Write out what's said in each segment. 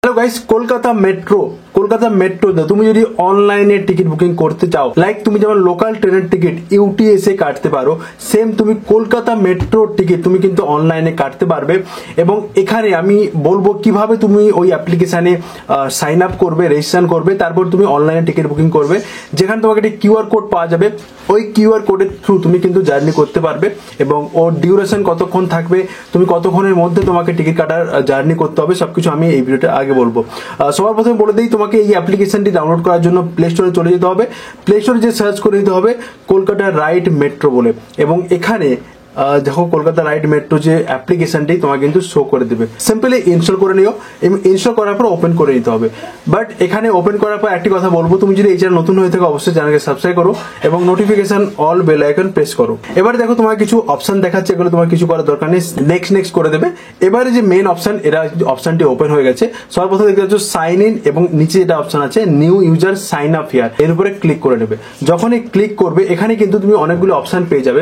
Hello guys, Kolkata metro তুমি যদি অনলাইনে টিকিট বুকিং করতে চাও, লাইক তুমি যেমন লোকাল ট্রেনের টিকিট ইউটিএস এ কাটতে পারো, সেম তুমি কলকাতা মেট্রোর টিকিট তুমি কিন্তু অনলাইনে কাটতে পারবে। এবং এখানে আমি বলবো কিভাবে তুমি ওই অ্যাপ্লিকেশনে সাইন আপ করবে, রেজিস্ট্রেশন করবে, তারপর তুমি অনলাইনে টিকিট বুকিং করবে। যেখানে তোমাকে একটা কিউআর কোড পাওয়া যাবে, ওই কিউআর কোডের থ্রু তুমি কিন্তু জার্নি করতে পারবে এবং ওর ডিউরেশন কতক্ষণ থাকবে, তুমি কতক্ষণের মধ্যে তোমাকে টিকিট কাটার জার্নি করতে হবে, সবকিছু আমি এই ভিডিওতে আগে বলবো। সবার প্রথমে বলে দিই, তোমাকে এই অ্যাপ্লিকেশনটি ডাউনলোড করার জন্য প্লে স্টোরে চলে যেতে হবে। প্লে স্টোরে যে সার্চ করে দিতে হবে কলকাতা রাইড মেট্রো বলে, এবং এখানে দেখো কলকাতা রাইড মেট্রো যে অ্যাপ্লিকেশনটি তোমাকে কিন্তু শো করে দেবে। সিম্পলি ইনস্টল করে নিও এবং ইনস্টল করার পর ওপেন করে নিতে হবে। বাট এখানে ওপেন করার পর একটি কথা বলবো, তুমি যদি এই চ্যানেল নতুন হয়ে থাকো অবশ্যই চ্যানেলকে সাবস্ক্রাইব করো এবং notification all bell icon press করো। এবারে দেখো তোমার কিছু অপশন দেখাচ্ছে, এগুলো তোমার কিছু করার দরকার নেই, নেক্সট করে দেবে। এবারে যে মেন অপশন, এরা অপশনটি ওপেন হয়ে গেছে। সর্বপ্রথম দেখতে পাচ্ছ সাইন ইন এবং নিচে যেটা অপশন আছে new user sign up here, এর উপরে ক্লিক করে নেবে। যখনই ক্লিক করবে এখানে কিন্তু তুমি অনেকগুলো অপশন পেয়ে যাবে।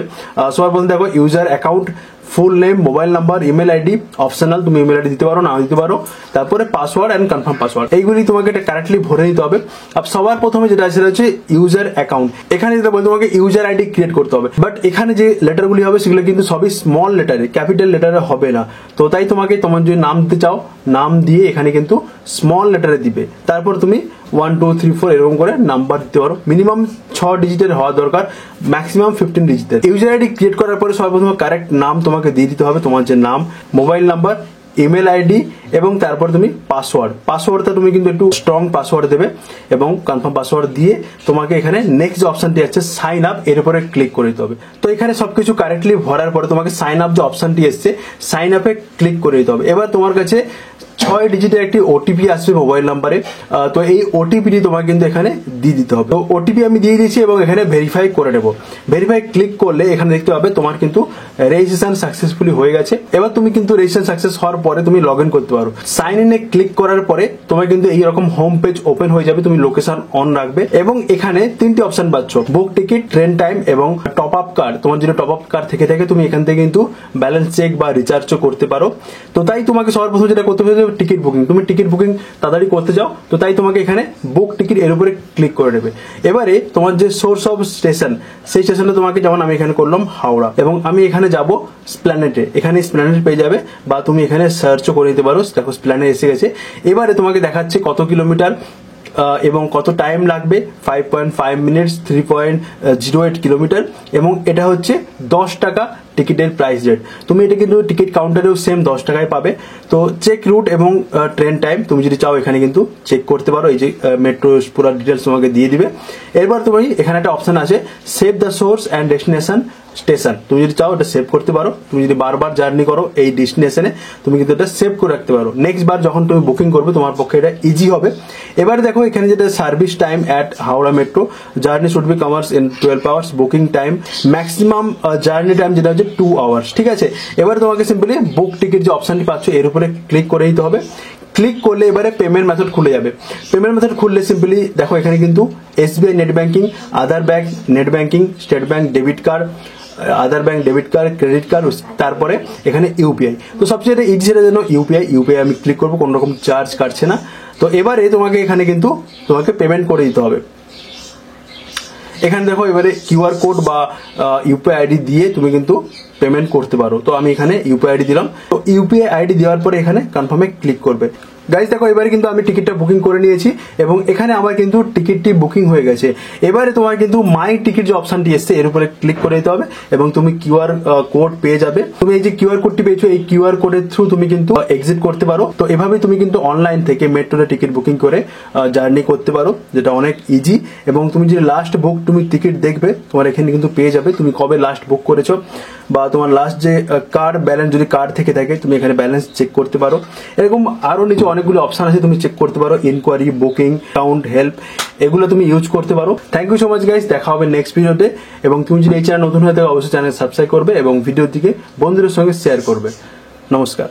সর্বপ্রথম দেখো user account, full name, mobile number, email ID, optional তুমি ইমেল আইডি দিতে পারো, না দিতে পারো, তারপরে পাসওয়ার্ড এন্ড কনফার্ম পাসওয়ার্ড, এইগুলি তোমাকে এটা কারেক্টলি ভরে নিতে হবে। আর সবার প্রথমে যেটা আছে হচ্ছে ইউজার অ্যাকাউন্ট। এখানে যেটা বলতে তোমাকে ইউজার আইডি ক্রিয়েট করতে হবে, বাট এখানে যে লেটারগুলি হবে সেগুলো কিন্তু সবই স্মল লেটারে, ক্যাপিটাল লেটারে হবে না। তো তাই তোমাকে তোমার যদি নাম দিতে চাও, নাম দিয়ে এখানে কিন্তু স্মল লেটারে দিবে। তারপর তুমি 1 2 3 4 এরকম করে নাম্বার দিতে পারো। মিনিমাম 6 ডিজিটের হওয়া দরকার, ম্যাক্সিমাম 15 ডিজিটের। ইউজার আইডি ক্রিয়েট করার পরে সর্বপ্রথম কারেক্ট নাম তোমাকে দিয়ে দিতে হবে, তোমার যে নাম, মোবাইল নাম্বার, ইমেল আইডি এবং তারপর তুমি পাসওয়ার্ডটা তুমি কিন্তু একটু স্ট্রং পাসওয়ার্ড দেবে এবং কনফার্ম পাসওয়ার্ড দিয়ে তোমাকে এখানে নেক্সট যে অপশনটি আছে সাইন আপ, এর উপরে ক্লিক করে দিতে হবে। তো এখানে সবকিছু কারেক্টলি ভরার পরে তোমাকে সাইন আপ যে অপশনটি এসছে সাইন আপে ক্লিক করে দিতে হবে। এবার তোমার কাছে 6 ডিজিটের একটি ওটিপি আসবে মোবাইল নাম্বারে। তো এই ওটিপিটি তোমাকে কিন্তু এখানে দিয়ে দিতে হবে। তো ওটিপি আমি দিয়ে দিয়েছি এবং এখানে ভেরিফাই করে নেব। ভেরিফাই ক্লিক করলে এখানে দেখতে পাবে তোমার কিন্তু রেজিস্ট্রেশন সাকসেসফুলি হয়ে গেছে। এবার তুমি কিন্তু রেজিস্ট্রেশন সাকসেস হওয়ার পরে তুমি লগ ইন করতে পারো। সাইন ইনে ক্লিক করার পরে তোমার কিন্তু এইরকম হোম পেজ ওপেন হয়ে যাবে। তুমি লোকেশন অন রাখবে এবং এখানে 3টি অপশন পাচ্ছ, বুক টিকিট, ট্রেন টাইম এবং টপ আপ কার্ড। তোমার যদি টপ আপ কার্ড থেকে থাকে তুমি এখান থেকে কিন্তু ব্যালেন্স চেক বা রিচার্জও করতে পারো। তো তাই তোমাকে সর্বপ্রথম যেটা করতে হবে টিকিট বুকিং। তুমি টিকিট বুকিং তাড়াতাড়ি করতে যাও, তো তাই তোমাকে এখানে বুক টিকিট এর উপরে ক্লিক করে নেবে। এবারে তোমার যে সোর্স অফ স্টেশন, সেই স্টেশনে তোমাকে, যেমন আমি এখানে করলাম হাওড়া এবং আমি এখানে যাব স্প্ল্যানেটে, এখানে স্প্ল্যানেট পেয়ে যাবে বা তুমি এখানে সার্চও করে নিতে পারো। দেখো স্প্ল্যানেট এসে গেছে। এবারে তোমাকে দেখাচ্ছে কত কিলোমিটার এবং কত টাইম লাগবে, 5.5 মিনিটস, 3.08 কিলোমিটার এবং এটা হচ্ছে 10 টাকা টিকিটের প্রাইস রেট। তুমি এটা কিন্তু টিকিট কাউন্টারেও সেম 10 টাকায় পাবে। তো চেক রুট এবং ট্রেন টাইম তুমি যদি চাও এখানে কিন্তু চেক করতে পারো। এই যে মেট্রো পুরো ডিটেলস তোমাকে দিয়ে দিবে। এরপর তুমি এখানে একটা অপশন আছে save the source and destination station, তুমি যদি চাও এটা সেভ করতে পারো। তুমি যদি বারবার জার্নি করো এই ডেস্টিনেশনে তুমি কিন্তু এটা সেভ করে রাখতে পারো। নেক্সট বার যখন তুমি বুকিং করবে তোমার পক্ষে এটা ইজি হবে। এবারে দেখো এখানে যেটা service time at Howrah metro, journey should be covers in 12 hours, booking time maximum journey time যেটা হচ্ছে 2 আওয়ার্স। ঠিক আছে, এবারে তোমাকে সিম্পলি বুক টিকিট যে অপশনটি পাচ্ছ এর উপরে ক্লিক করে দিতে হবে। ক্লিক করলে এবারে পেমেন্ট মেথড খুলে যাবে। পেমেন্ট মেথড খুললে সিম্পলি দেখো এখানে কিন্তু এসবিআই নেট ব্যাংকিং, আদার bank net banking, state bank debit card, আদার bank debit card, credit card, তারপরে এখানে ইউপিআই। তো সবচেয়ে ইজি সেটার জন্য ইউপিআই আমি ক্লিক করবো, কোনো রকম চার্জ কাটছে না। তো এবারে তোমাকে এখানে কিন্তু তোমাকে পেমেন্ট করে দিতে হবে। এখানে দেখো এবারে কিউআর কোড বা ইউপিআই আইডি দিয়ে তুমি কিন্তু পেমেন্ট করতে পারো। তো আমি এখানে ইউপিআই আইডি দিলাম। তো ইউপিআই আইডি দেওয়ার পরে এখানে কনফার্মে ক্লিক করবে। গাইজ দেখো এবারে কিন্তু আমি টিকিটটা বুকিং করে নিয়েছি এবং এখানে আমার কিন্তু টিকিটটি বুকিং হয়ে গেছে। এবারে তোমার কিন্তু মাই টিকিট যে অপশনটি এসছে এর উপরে ক্লিক করে দিতে হবে এবং তুমি কিউআর কোড পেয়ে যাবে। তুমি এই যে কিউআর কোডটি পেয়েছো, এই কিউআর কোডের থ্রু তুমি কিন্তু এক্সিট করতে পারো। তো এভাবে তুমি কিন্তু অনলাইন থেকে মেট্রোতে টিকিট বুকিং করে জার্নি করতে পারো, যেটা অনেক ইজি। এবং তুমি যদি লাস্ট বুক তুমি টিকিট দেখবে তোমার এখানে কিন্তু পেয়ে যাবে তুমি কবে লাস্ট বুক করেছো বা তোমার লাস্ট যে কার্ড ব্যালেন্স যদি কার্ড থেকে থাকে তুমি এখানে ব্যালেন্স চেক করতে পারো। এরকম আরো নিচে অনেকগুলো অপশন আছে, তুমি চেক করতে পারো। ইনকোয়ারি, বুকিং, কাউন্ট, হেল্প, এগুলো তুমি ইউজ করতে পারো। Thank you so much guys, দেখা হবে নেক্সট ভিডিওতে। এবং তুমি যদি এই চ্যানেল নতুন হয়ে থাকো অবশ্যই চ্যানেল সাবস্ক্রাইব করবে এবং ভিডিওটিকে বন্ধুদের সঙ্গে শেয়ার করবে। নমস্কার।